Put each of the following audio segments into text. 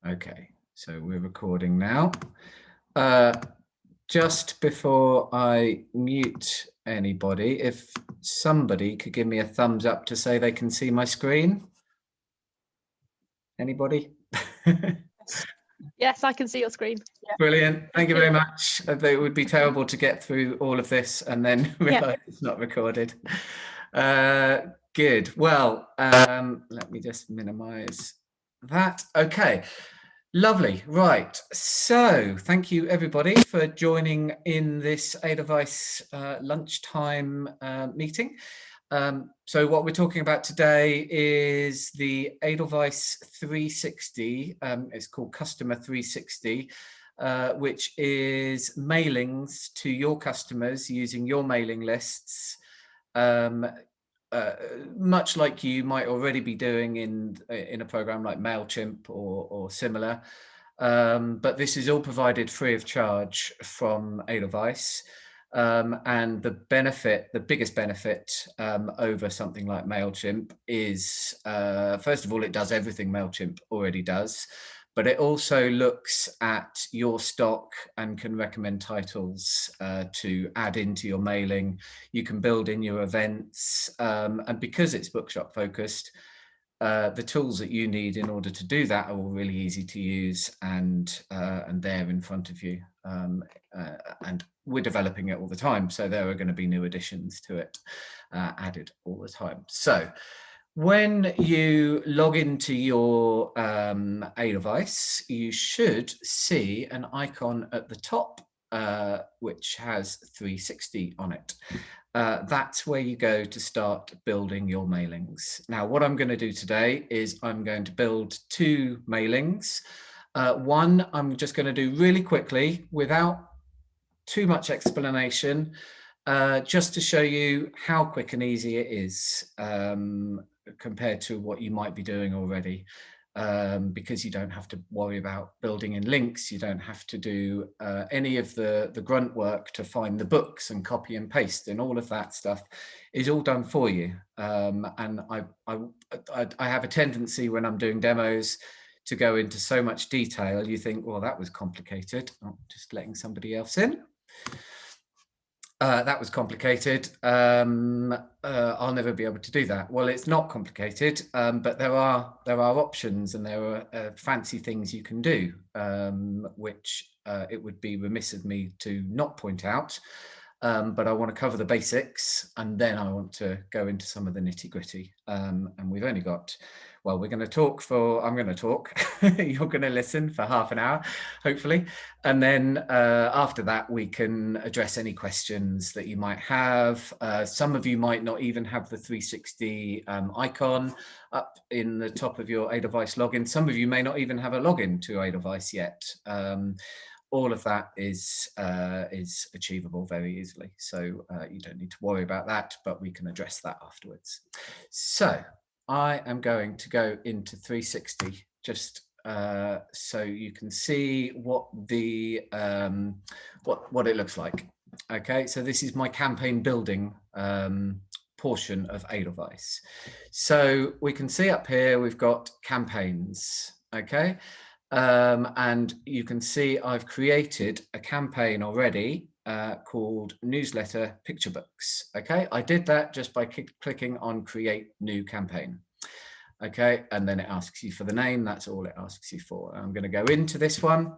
Okay, so we're recording now. Just before I mute anybody, if somebody could give me a thumbs up to say they can see my screen. Anybody? Yes, I can see your screen. Yeah. Brilliant. Thank you very much. It would be terrible to get through all of this and then realize it's not recorded. Good. Well, let me just minimize that. Okay. Lovely. Right. So thank you, everybody, for joining in this Edelweiss lunchtime meeting. So what we're talking about today is the Edelweiss 360. It's called Customer 360, which is mailings to your customers using your mailing lists. Much like you might already be doing in a program like MailChimp or similar, but this is all provided free of charge from Edelweiss. And the biggest benefit over something like MailChimp is, first of all, it does everything MailChimp already does, but it also looks at your stock and can recommend titles to add into your mailing. You can build in your events, and because it's bookshop focused, the tools that you need in order to do that are all really easy to use and they're in front of you. And we're developing it all the time, so there are going to be new additions to it added all the time. So when you log into your Edelweiss, you should see an icon at the top which has 360 on it. That's where you go to start building your mailings. Now, what I'm going to do today is I'm going to build two mailings. One I'm just going to do really quickly without too much explanation, just to show you how quick and easy it is compared to what you might be doing already. Because you don't have to worry about building in links, you don't have to do any of the grunt work to find the books and copy and paste, and all of that stuff is all done for you. And I have a tendency when I'm doing demos to go into so much detail. You think, well, that was complicated. Oh, just letting somebody else in. That was complicated. I'll never be able to do that. Well, it's not complicated, but there are options and there are fancy things you can do, which it would be remiss of me to not point out. But I want to cover the basics and then I want to go into some of the nitty-gritty. And we've only got, well, I'm going to talk, you're going to listen for half an hour, hopefully. And then after that, we can address any questions that you might have. Some of you might not even have the 360 icon up in the top of your Edelweiss login. Some of you may not even have a login to Edelweiss yet. All of that is achievable very easily. So you don't need to worry about that, but we can address that afterwards. So I am going to go into 360 just so you can see what the what it looks like. Okay, so this is my campaign building portion of Edelweiss. So we can see up here we've got campaigns. Okay. And you can see I've created a campaign already called Newsletter Picture Books. Okay, I did that just by clicking on Create New Campaign. Okay, and then it asks you for the name. That's all it asks you for. I'm going to go into this one.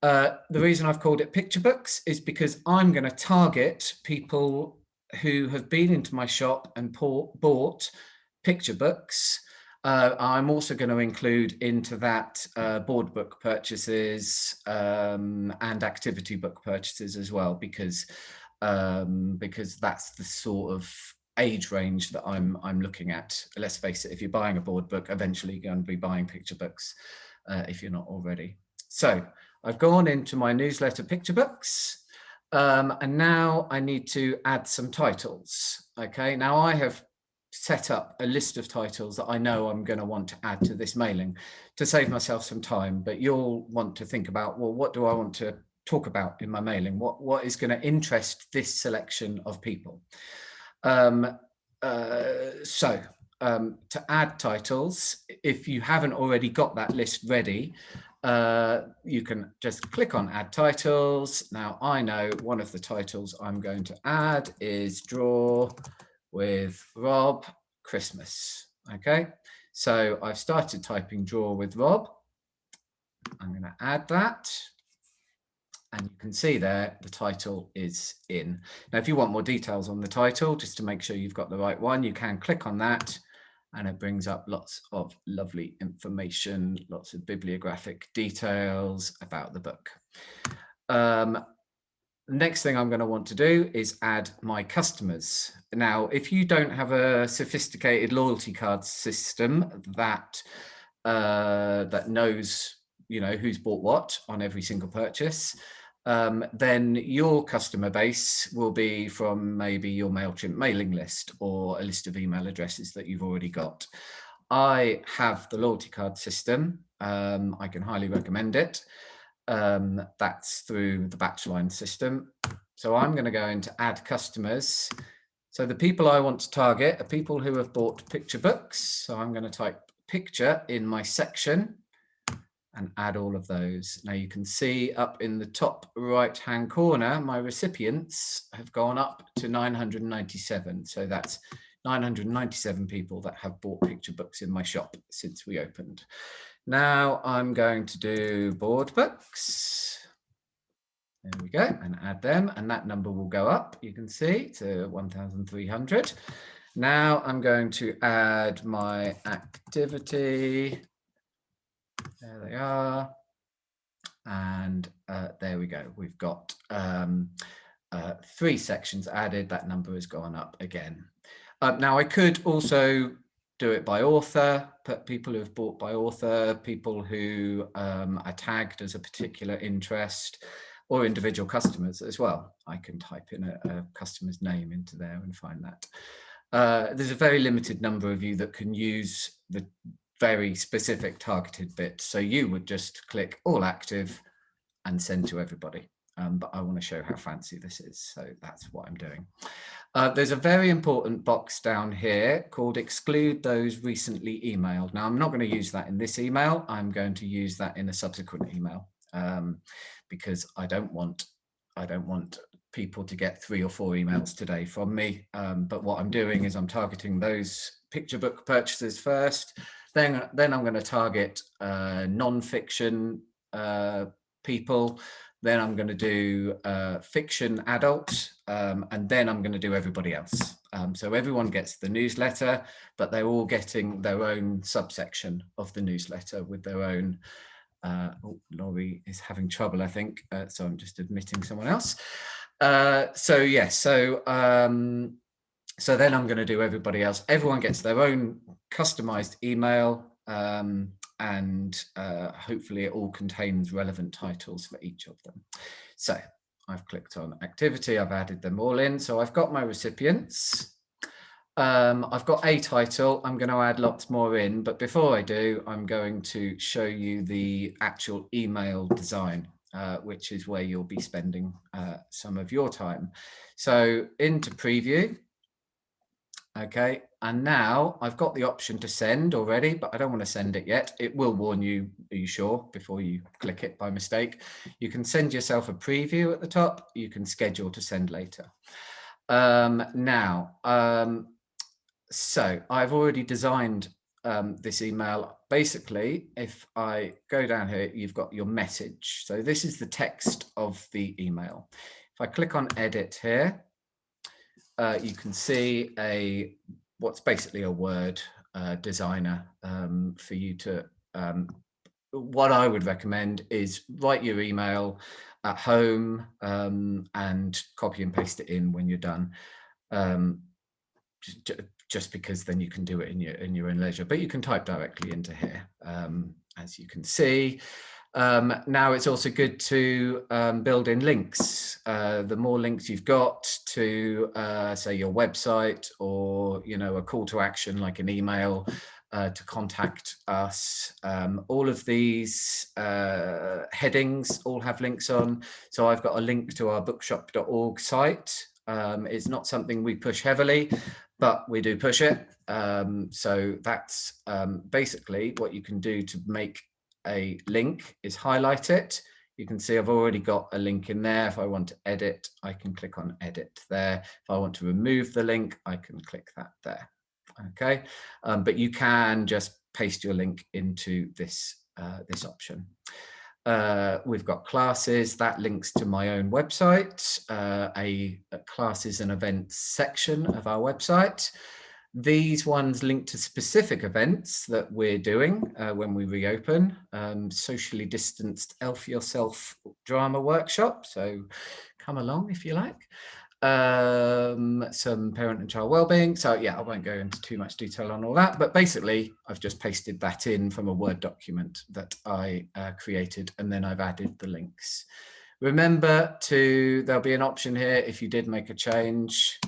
The reason I've called it Picture Books is because I'm going to target people who have been into my shop and bought picture books. I'm also going to include into that board book purchases and activity book purchases as well, because that's the sort of age range that I'm looking at. Let's face it, if you're buying a board book, eventually you're going to be buying picture books if you're not already. So I've gone into my newsletter picture books, and now I need to add some titles. Okay, now I have set up a list of titles that I know I'm going to want to add to this mailing to save myself some time, but you'll want to think about, well, what do I want to talk about in my mailing? What is going to interest this selection of people? So to add titles, if you haven't already got that list ready, you can just click on add titles. Now I know one of the titles I'm going to add is Draw with Rob Christmas. Okay, so I've started typing Draw with Rob. I'm going to add that. And you can see there, the title is in. Now, if you want more details on the title, just to make sure you've got the right one, you can click on that and it brings up lots of lovely information, lots of bibliographic details about the book. Next thing I'm going to want to do is add my customers. Now, if you don't have a sophisticated loyalty card system that knows, who's bought what on every single purchase, then your customer base will be from maybe your MailChimp mailing list or a list of email addresses that you've already got. I have the loyalty card system. I can highly recommend it. That's through the Batchline system. So I'm going to go into add customers. So the people I want to target are people who have bought picture books. So I'm going to type picture in my section and add all of those. Now you can see up in the top right hand corner, my recipients have gone up to 997. So that's 997 people that have bought picture books in my shop since we opened. Now I'm going to do board books. There we go, and add them, and that number will go up, you can see, to 1,300. Now I'm going to add my activity. There they are. And there we go. We've got 3 sections added. That number has gone up again. Now I could also do it by author, put people who have bought by author, people who are tagged as a particular interest, or individual customers as well. I can type in a customer's name into there and find that. There's a very limited number of you that can use the very specific targeted bit. So you would just click all active and send to everybody. But I want to show how fancy this is. So that's what I'm doing. There's a very important box down here called Exclude those recently emailed. Now I'm not going to use that in this email. I'm going to use that in a subsequent email because I don't want people to get 3 or 4 emails today from me. But what I'm doing is I'm targeting those picture book purchases first. Then I'm going to target non-fiction people. Then I'm going to do fiction adult, and then I'm going to do everybody else. So everyone gets the newsletter, but they're all getting their own subsection of the newsletter with their own. Oh, Laurie is having trouble, I think. So I'm just admitting someone else. So yes, so then I'm going to do everybody else. Everyone gets their own customized email, and hopefully it all contains relevant titles for each of them. So I've clicked on activity, I've added them all in. So I've got my recipients. I've got a title. I'm going to add lots more in, but before I do, I'm going to show you the actual email design, which is where you'll be spending some of your time. So into preview. Okay, and now I've got the option to send already, but I don't want to send it yet. It will warn you, are you sure, before you click it by mistake. You can send yourself a preview at the top. You can schedule to send later. So I've already designed this email. Basically, if I go down here, you've got your message. So this is the text of the email. If I click on edit here, you can see what's basically a Word designer for you to, what I would recommend is write your email at home and copy and paste it in when you're done. Just because then you can do it in your own leisure, but you can type directly into here, as you can see. Now it's also good to build in links. The more links you've got to say your website, or a call to action like an email to contact us. All of these headings all have links on. So I've got a link to our bookshop.org site, It's not something we push heavily, but we do push it. So that's basically what you can do to make a link is highlight it. You can see I've already got a link in there. If I want to edit, I can click on edit there. If I want to remove the link, I can click that there. Okay, but you can just paste your link into this this option. We've got classes that links to my own website, a classes and events section of our website. These ones link to specific events that we're doing when we reopen. Socially distanced Elf Yourself drama workshop. So come along if you like. Some parent and child wellbeing. So yeah, I won't go into too much detail on all that, but basically I've just pasted that in from a Word document that I created, and then I've added the links. Remember there'll be an option here if you did make a change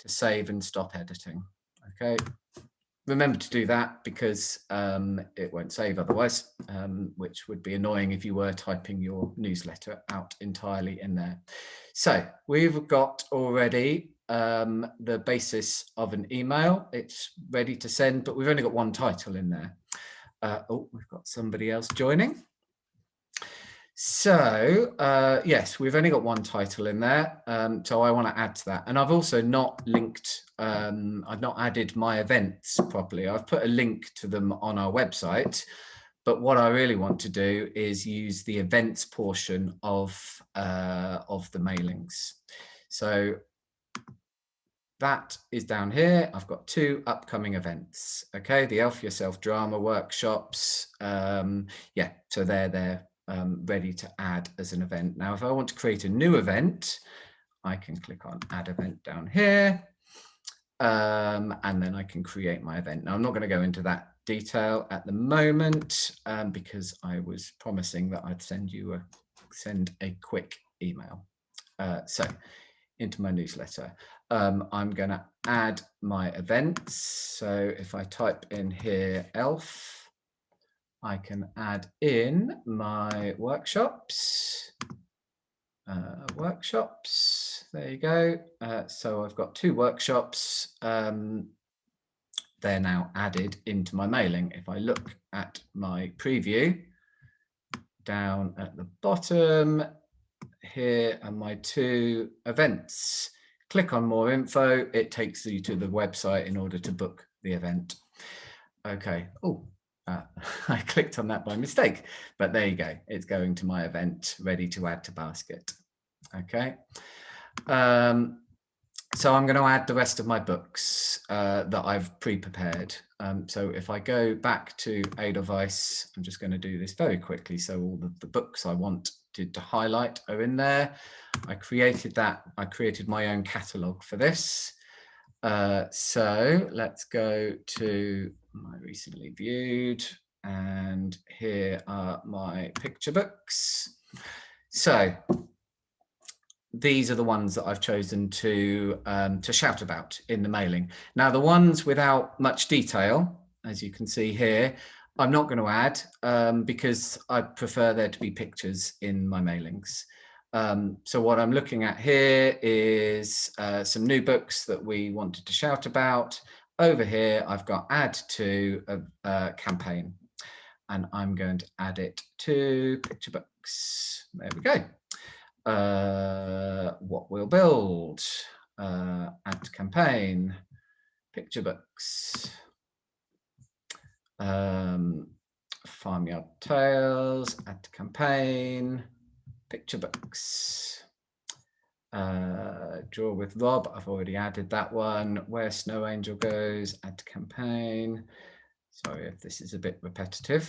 to save and stop editing. Okay. Remember to do that because it won't save otherwise, which would be annoying if you were typing your newsletter out entirely in there. So we've got already the basis of an email. It's ready to send, but we've only got one title in there. Oh, we've got somebody else joining. So yes, we've only got one title in there. So I want to add to that. And I've also not linked, I've not added my events properly. I've put a link to them on our website. But what I really want to do is use the events portion of the mailings. So that is down here. I've got 2 upcoming events. Okay, the Elf Yourself drama workshops. Yeah, so they're there. Ready to add as an event. Now, if I want to create a new event, I can click on add event down here, and then I can create my event. Now, I'm not going to go into that detail at the moment because I was promising that I'd send a quick email. So into my newsletter, I'm going to add my events. So if I type in here elf, I can add in my workshops. There you go. So I've got 2 workshops. They're now added into my mailing. If I look at my preview, down at the bottom, here are my 2 events. Click on more info. It takes you to the website in order to book the event. Okay. Oh. I clicked on that by mistake, but there you go. It's going to my event, ready to add to basket. Okay. So I'm going to add the rest of my books that I've pre-prepared. So if I go back to Edelweiss, I'm just going to do this very quickly. So all the books I want to highlight are in there. I created that. I created my own catalogue for this. So let's go to my recently viewed, and here are my picture books. So these are the ones that I've chosen to shout about in the mailing. Now, the ones without much detail, as you can see here, I'm not going to add because I prefer there to be pictures in my mailings. So what I'm looking at here is some new books that we wanted to shout about. Over here, I've got add to a campaign, and I'm going to add it to picture books. There we go. What we'll build, add to campaign, picture books, Farmyard Tales, add to campaign, picture books, Draw with Rob, I've already added that one. Where Snow Angel Goes, add to campaign. Sorry if this is a bit repetitive.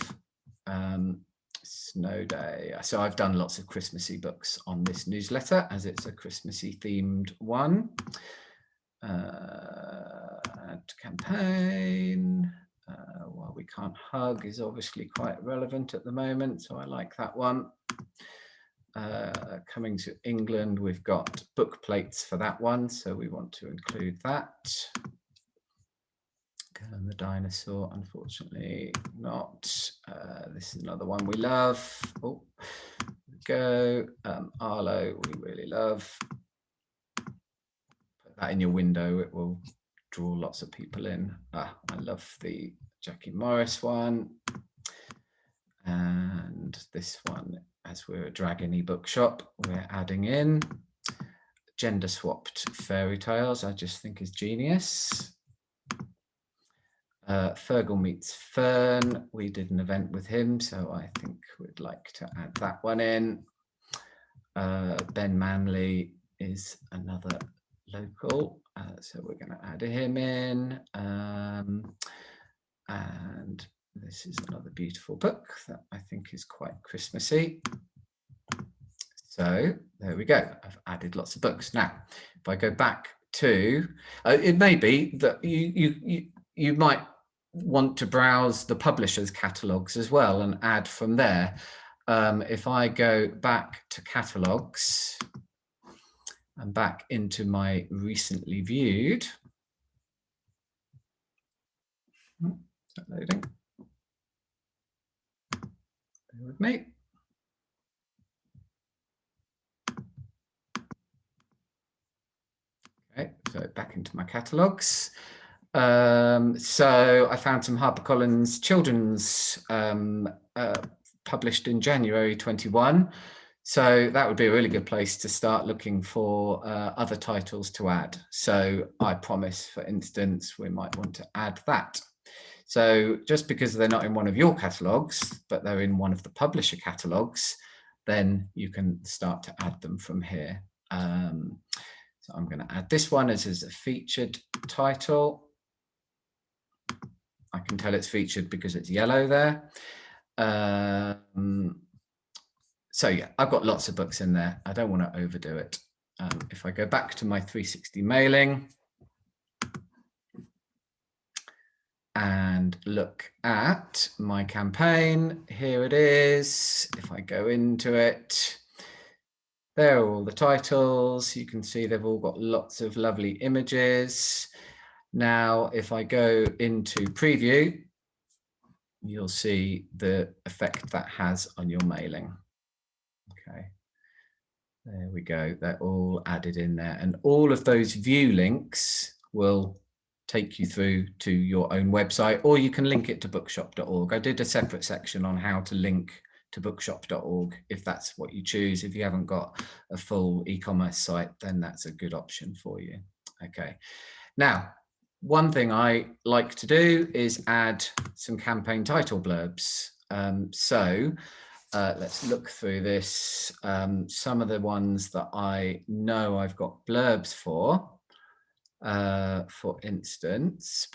Snow Day. So I've done lots of Christmassy books on this newsletter as it's a Christmassy themed one. Add to campaign. While We Can't Hug is obviously quite relevant at the moment, so I like that one. Coming to England, we've got book plates for that one, so we want to include that. And the dinosaur, unfortunately not. This is another one we love. Oh, there we go. Arlo, we really love. put that in your window, it will draw lots of people in. I love the Jackie Morris one. And this one, as we're a Dragon bookshop, we're adding in gender swapped fairy tales. I just think is genius. Fergal meets Fern. We did an event with him, so I think we'd like to add that one in. Ben Manley is another local, so we're going to add him in. And this is another beautiful book that I think is quite Christmassy. So there we go. I've added lots of books. Now, if I go back to, it may be that you might want to browse the publishers' catalogues as well and add from there. If I go back to catalogues and back into my recently viewed, is that loading? Bear with me. Okay, so back into my catalogues. So I found some HarperCollins children's published in January 21. So that would be a really good place to start looking for other titles to add. So I promise, for instance, we might want to add that. So just because they're not in one of your catalogues, but they're in one of the publisher catalogues, then you can start to add them from here. So I'm going to add this one as a featured title. I can tell it's featured because it's yellow there. So yeah, I've got lots of books in there. I don't want to overdo it. If I go back to my 360 mailing and look at my campaign, here it is. If I go into it, there are all the titles. You can see they've all got lots of lovely images. Now, if I go into preview, you'll see the effect that has on your mailing. Okay, there we go. They're all added in there. And all of those view links will take you through to your own website, or you can link it to bookshop.org. I did a separate section on how to link to bookshop.org if that's what you choose. If you haven't got a full e-commerce site, then that's a good option for you. Okay, now one thing I like to do is add some campaign title blurbs. Let's look through this. Some of the ones that I know I've got blurbs for instance,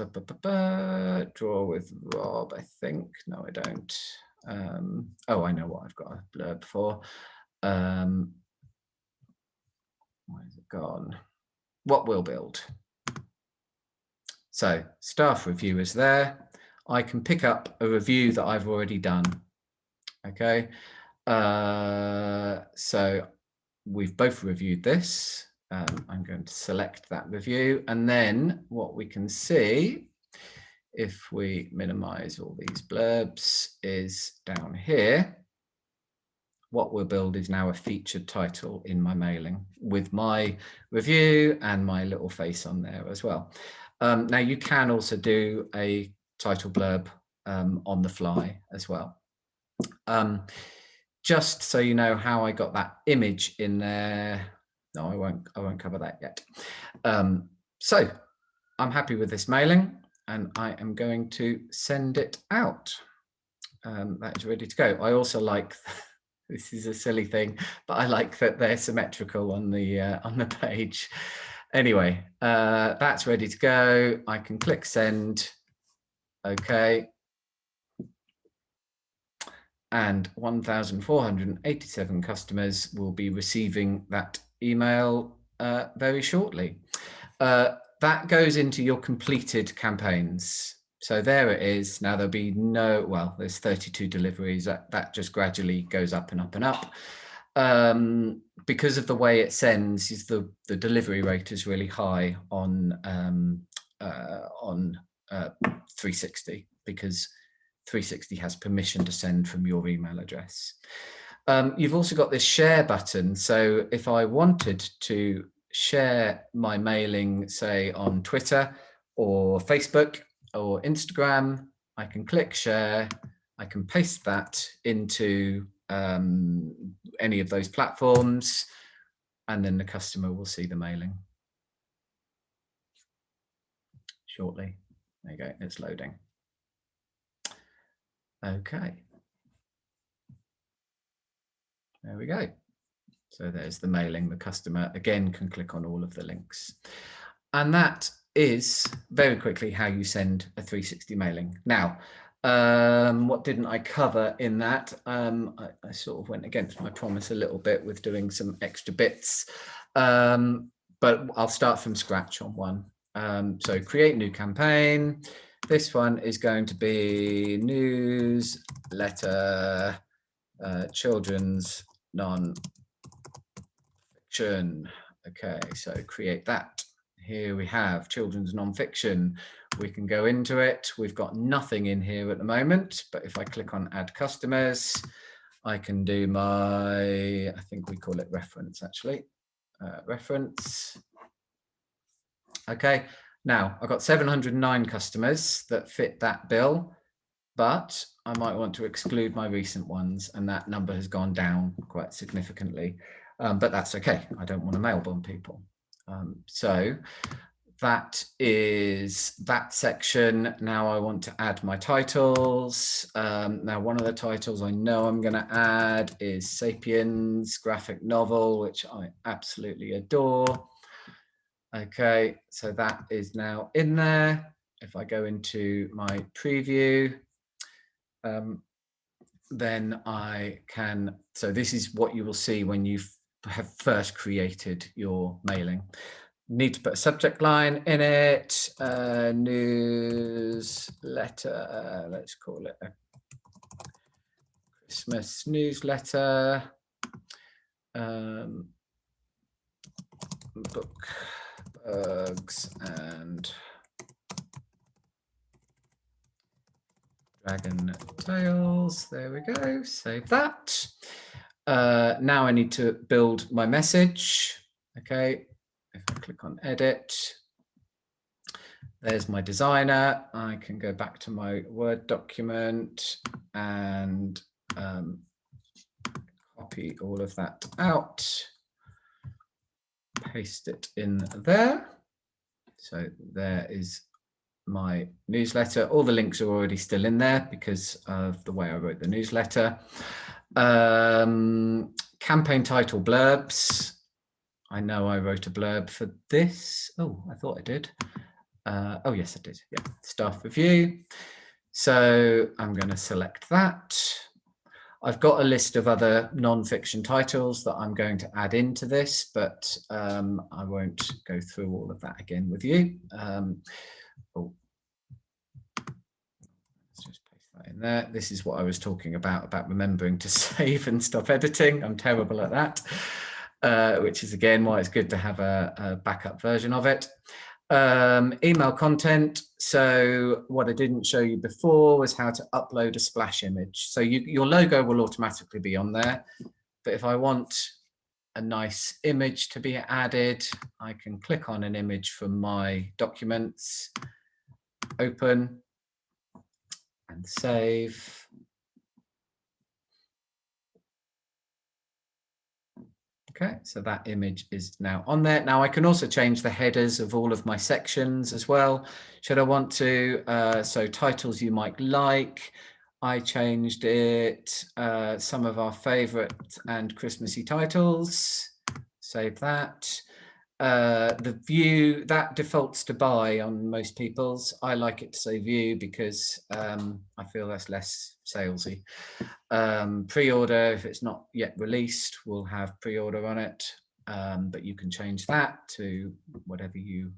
draw with Rob, I think. No, I don't. Oh, I know what I've got a blurb for. Where's it gone? What we'll build. So staff review is there. I can pick up a review that I've already done. Okay. So we've both reviewed this. I'm going to select that review, and then what we can see, if we minimize all these blurbs, is down here. What we'll build is now a featured title in my mailing with my review and my little face on there as well. Now you can also do a title blurb on the fly as well. Just so you know how I got that image in there. No, I won't cover that yet. So I'm happy with this mailing, and I am going to send it out. That is ready to go. I also like, this is a silly thing, but I like that they're symmetrical on the page. Anyway, that's ready to go. I can click send. Okay. And 1,487 customers will be receiving that email very shortly. That goes into your completed campaigns. So there it is. Now there'll be no, well, there's 32 deliveries. That just gradually goes up and up and up. Because of the way it sends, the delivery rate is really high on 360, because 360 has permission to send from your email address. You've also got this share button. So if I wanted to share my mailing, say on Twitter or Facebook or Instagram, I can click share, I can paste that into any of those platforms, and then the customer will see the mailing shortly. There you go, it's loading. Okay. There we go. So there's the mailing. The customer again can click on all of the links. And that is very quickly how you send a 360 mailing. Now, what didn't I cover in that? I sort of went against my promise a little bit with doing some extra bits, but I'll start from scratch on one. So create new campaign. This one is going to be newsletter, children's non-fiction. Okay, so create that. Here we have children's non-fiction. We can go into it. We've got nothing in here at the moment, but if I click on add customers, I can do my, I think we call it reference actually, reference. Okay, now I've got 709 customers that fit that bill, but I might want to exclude my recent ones, and that number has gone down quite significantly, but that's okay. I don't want to mail bomb people. So that is that section. Now I want to add my titles. Now one of the titles I know I'm going to add is Sapiens graphic novel, which I absolutely adore. Okay, so that is now in there. If I go into my preview, then I can, so this is what you will see when you have first created your mailing. Need to put a subject line in it, newsletter, let's call it a Christmas newsletter, book bugs and dragon tales. There we go, save that. Now I need to build my message. Okay, if I click on edit, there's my designer. I can go back to my Word document and copy all of that out, paste it in there. So there is my newsletter. All the links are already still in there because of the way I wrote the newsletter. Campaign title blurbs. I know I wrote a blurb for this. Oh, I thought I did. Oh, yes, I did. Yeah, staff review. So I'm going to select that. I've got a list of other non-fiction titles that I'm going to add into this, but I won't go through all of that again with you. Oh, let's just paste that in there. This is what I was talking about remembering to save and stop editing. I'm terrible at that. Which is again why it's good to have a backup version of it. Email content. So what I didn't show you before was how to upload a splash image. So your logo will automatically be on there, but if I want a nice image to be added, I can click on an image from my documents, open and save. Okay, so that image is now on there. Now I can also change the headers of all of my sections as well, should I want to. So titles you might like. I changed it, some of our favorite and Christmassy titles. Save that. The view, that defaults to buy on most people's. I like it to say view because I feel that's less salesy. Pre-order, if it's not yet released, will have pre-order on it, but you can change that to whatever you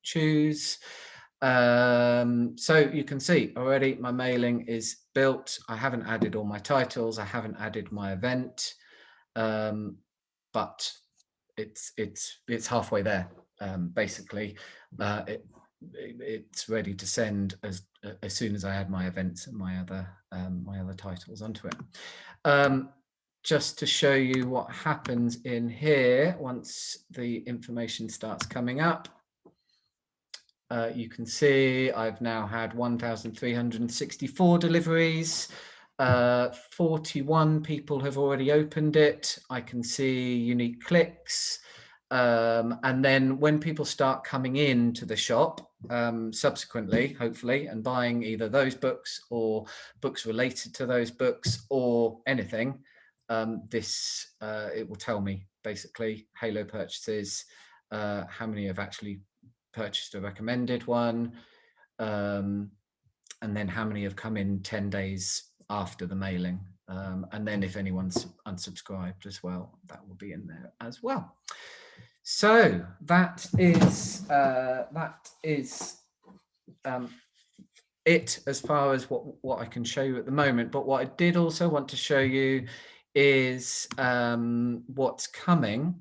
choose. So you can see already my mailing is built. I haven't added all my titles. I haven't added my event, but it's halfway there. Basically, it's ready to send as soon as I add my events and my other titles onto it. just to show you what happens in here once the information starts coming up. You can see I've now had 1,364 deliveries. 41 people have already opened it. I can see unique clicks. And then when people start coming into the shop subsequently, hopefully, and buying either those books or books related to those books or anything, it will tell me basically Halo purchases, how many have actually purchased a recommended one, and then how many have come in 10 days after the mailing, and then if anyone's unsubscribed as well, that will be in there as well. So that is it as far as what I can show you at the moment. But what I did also want to show you is what's coming,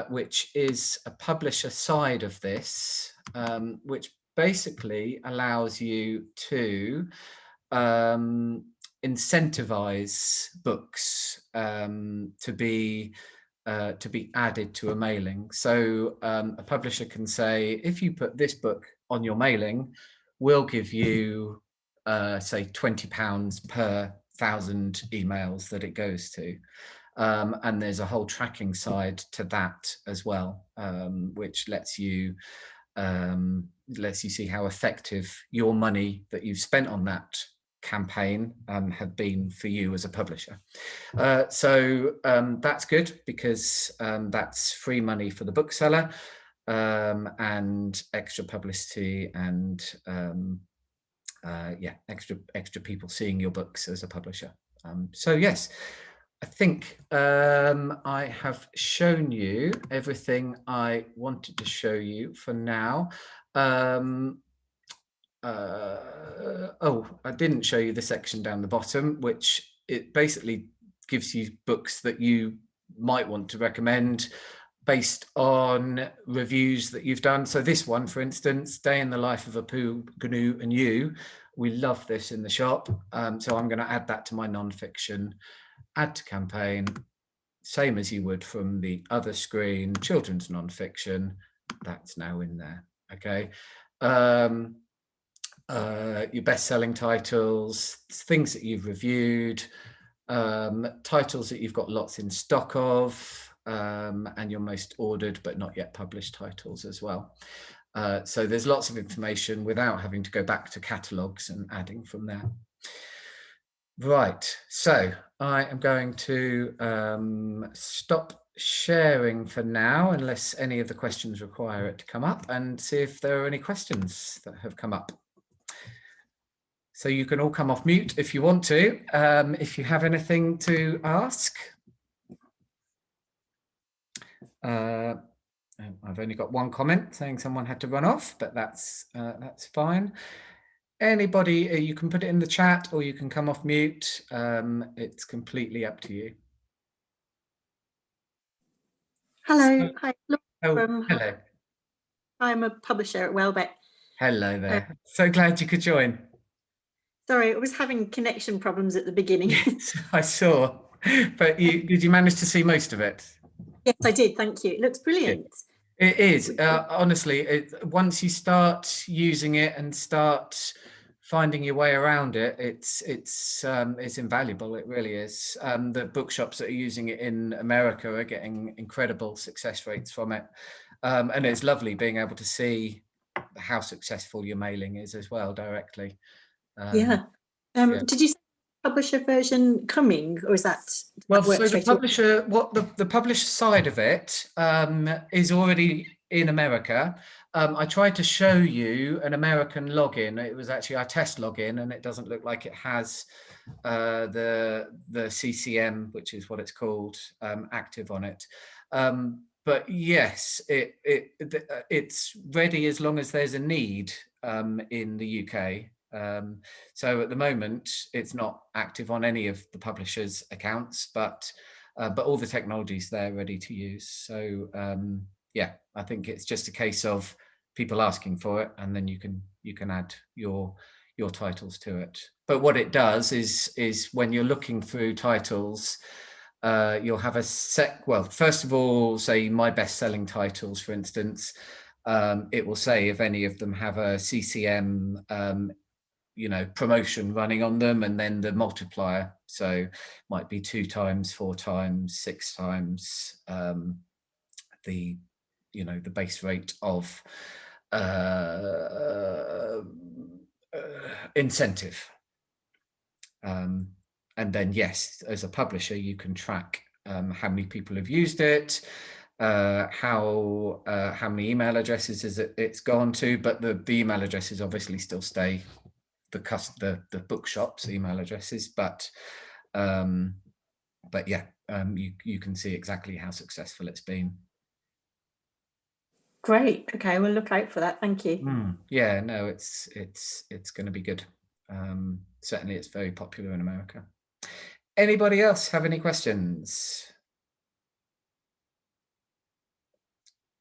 which is a publisher side of this, which basically allows you to incentivize books to be added to a mailing. So a publisher can say, if you put this book on your mailing, we'll give you say £20 per 1,000 emails that it goes to. And there's a whole tracking side to that as well, which lets you see how effective your money that you've spent on that campaign have been for you as a publisher. So that's good, because that's free money for the bookseller, and extra publicity, and yeah, extra people seeing your books as a publisher. So yes, I think I have shown you everything I wanted to show you for now. Oh, I didn't show you the section down the bottom, which it basically gives you books that you might want to recommend based on reviews that you've done. So this one, for instance, Day in the Life of a Pooh, Gnu and You. We love this in the shop. So I'm going to add that to my non-fiction. Add to campaign, same as you would from the other screen, children's non-fiction. That's now in there. Okay. Your best-selling titles, things that you've reviewed, titles that you've got lots in stock of, and your most ordered but not yet published titles as well. So there's lots of information without having to go back to catalogues and adding from there. Right, so I am going to stop sharing for now, unless any of the questions require it to come up, and see if there are any questions that have come up. So you can all come off mute if you want to, if you have anything to ask. I've only got one comment saying someone had to run off, but that's fine. Anybody, you can put it in the chat or you can come off mute. It's completely up to you. Hello. Hi. Oh, hello. I'm a publisher at Welbeck. Hello there. So glad you could join. Sorry, I was having connection problems at the beginning. Yes, I saw. But did you manage to see most of it? Yes, I did. Thank you. It looks brilliant. It is. Honestly, once you start using it and start finding your way around it, it's invaluable. It really is. The bookshops that are using it in America are getting incredible success rates from it, and it's lovely being able to see how successful your mailing is as well directly. Yeah. Did you say publisher version coming, or is that? Well, so the publisher, the publisher side of it is already in America. I tried to show you an American login. It was actually our test login, and it doesn't look like it has the CCM, which is what it's called, active on it. But yes, it's ready as long as there's a need in the UK. So at the moment it's not active on any of the publishers' accounts, but all the technology's there ready to use. So yeah, I think it's just a case of people asking for it, and then you can add your titles to it. But what it does is when you're looking through titles, you'll have a well, first of all, say my best-selling titles, for instance, it will say if any of them have a CCM promotion running on them, and then the multiplier. So might be 2 times, 4 times, 6 times the base rate of incentive. And then, yes, as a publisher, you can track how many people have used it, how many email addresses it's gone to, but the email addresses obviously still stay the bookshop's email addresses, but yeah, you can see exactly how successful it's been. Great. Okay, we'll look out for that. Thank you. Yeah, no, it's going to be good. Certainly, it's very popular in America. Anybody else have any questions?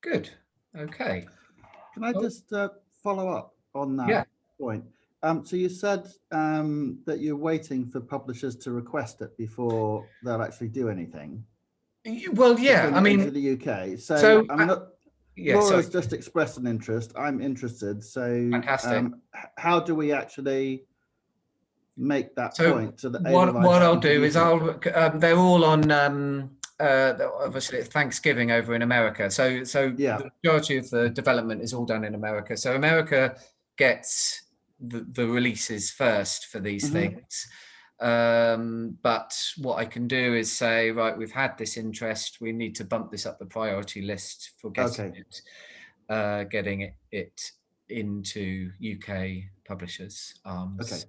Good. Okay. Can I just follow up on that point? So you said that you're waiting for publishers to request it before they'll actually do anything. Well, yeah, I mean, into the UK. So I'm not. Yeah, Laura's just expressed an interest. I'm interested. So fantastic. How do we actually make that point to the what I'll do is they're all on obviously it's Thanksgiving over in America, so yeah. the majority of the development is all done in America. So America gets the releases first for these things. But what I can do is say, right, we've had this interest, we need to bump this up the priority list for getting it into UK publishers' arms. Okay.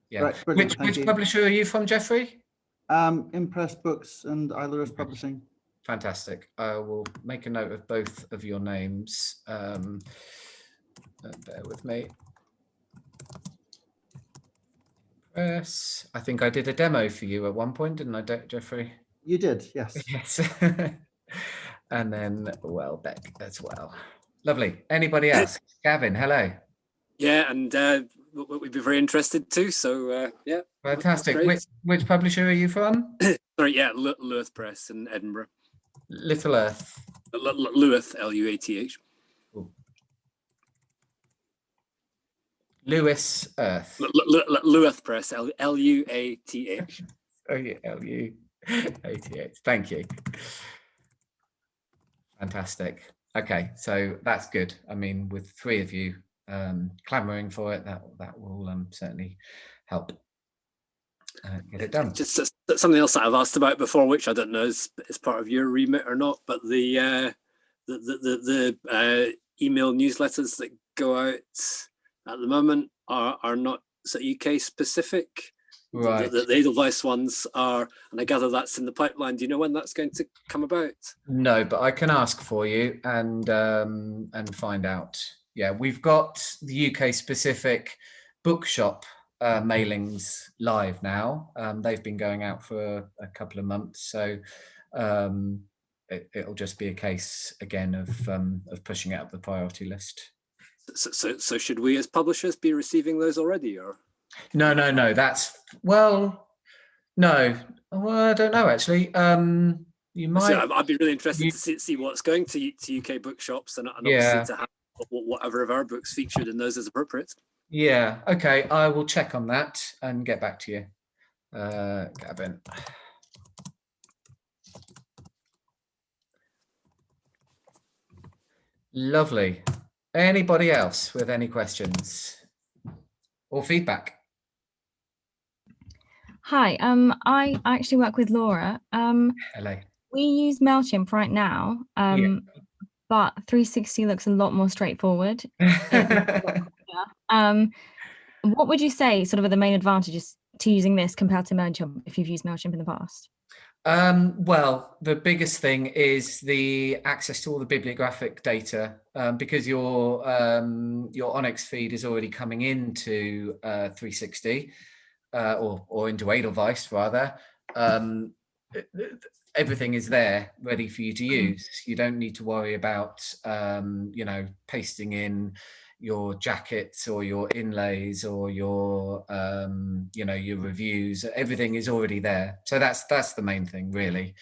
Yeah. Right, Which publisher are you from, Jeffrey? Impress Books and Edelweiss Publishing. Fantastic. I will make a note of both of your names. Bear with me. Impress. I think I did a demo for you at one point, didn't I, Jeffrey? You did, yes. Yes. And then Welbeck as well. Lovely. Anybody else? Gavin, hello. Yeah, and we'd be very interested too. So yeah. Fantastic. Which publisher are you from? Sorry, yeah, Luath Press in Edinburgh. Little Earth. Luath, L-U-A-T-H. Cool. Lewis Earth. Luath Press, L-U-A-T-H. Oh yeah, L-U-A-T-H. Thank you. Fantastic. Okay, so that's good. I mean, with 3 of you clamoring for it, that will certainly help get it done. Just something else that I've asked about before, which I don't know is part of your remit or not, but the email newsletters that go out at the moment are not so UK specific. Right. The Edelweiss ones are, and I gather that's in the pipeline. Do you know when that's going to come about? No, but I can ask for you and find out. Yeah, we've got the UK specific bookshop mailings live now. They've been going out for a couple of months, so it'll just be a case again of pushing it up the priority list. So should we as publishers be receiving those already, or? No. That's no. Well, I don't know actually. You might. So I'd be really interested to see what's going to UK bookshops, and obviously to have whatever of our books featured in those as appropriate. Yeah. Okay. I will check on that and get back to you, Gavin. Lovely. Anybody else with any questions or feedback? Hi, I actually work with Laura. Hello. We use MailChimp right now, but 360 looks a lot more straightforward. What would you say sort of are the main advantages to using this compared to MailChimp if you've used MailChimp in the past? Well, the biggest thing is the access to all the bibliographic data, because your Onyx feed is already coming into 360 or into Edelweiss rather. Everything is there ready for you to use. You don't need to worry about pasting in your jackets or your inlays or your your reviews. Everything is already there, so that's the main thing, really.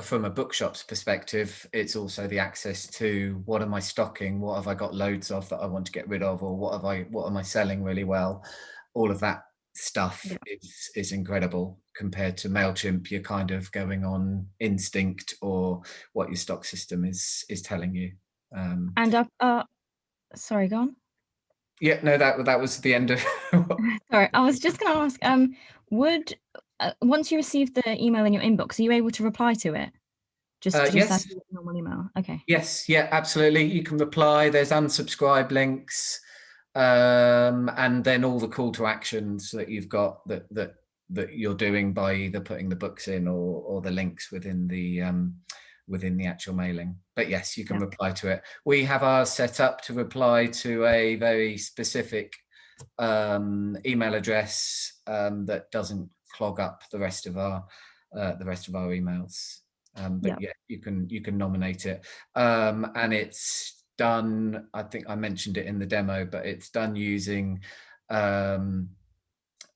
From a bookshop's perspective, it's also the access to what am I stocking, what have I got loads of that I want to get rid of, or what am I selling really well. All of that stuff is incredible. Compared to MailChimp, you're kind of going on instinct or what your stock system is telling you. Sorry, go on. Yeah, no, that was the end of Sorry, I was just going to ask, would once you receive the email in your inbox, are you able to reply to it? Just yes. as a normal email. Okay. Yes, yeah, absolutely. You can reply. There's unsubscribe links, and then all the call to actions that you've got that you're doing by either putting the books in or the links within the actual mailing. But yes, you can reply to it. We have ours set up to reply to a very specific email address that doesn't clog up the rest of our emails. But yeah, you can nominate it, and it's done. I think I mentioned it in the demo, but it's done using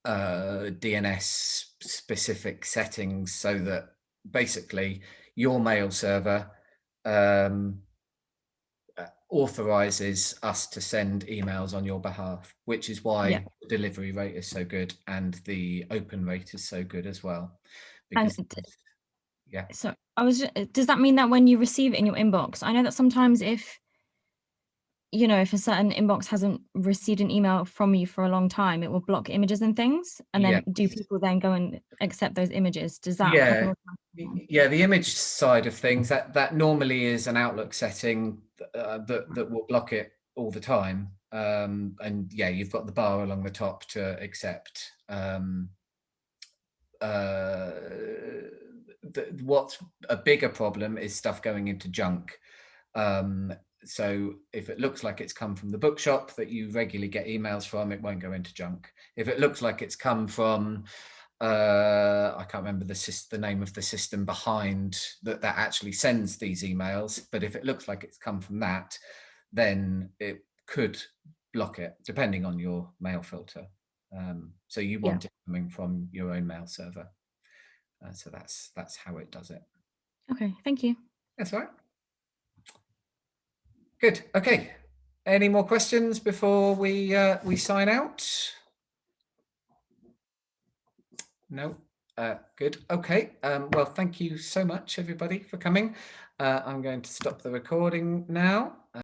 DNS specific settings, so that basically your mail server authorizes us to send emails on your behalf, which is why the delivery rate is so good and the open rate is so good as well. Because so does that mean that when you receive it in your inbox, I know that sometimes if a certain inbox hasn't received an email from you for a long time, it will block images and things, and then do people then go and accept those images? Does that happen? Yeah, the image side of things, that normally is an Outlook setting that will block it all the time, and you've got the bar along the top to accept. What's a bigger problem is stuff going into junk. So if it looks like it's come from the bookshop that you regularly get emails from, it won't go into junk. If it looks like it's come from I can't remember the name of the system behind that actually sends these emails, but if it looks like it's come from that, then it could block it, depending on your mail filter. So you want it coming from your own mail server. So that's how it does it. Okay, thank you. That's all right. Good. Okay. Any more questions before we sign out? No. Good. Okay. Well, thank you so much, everybody, for coming. I'm going to stop the recording now.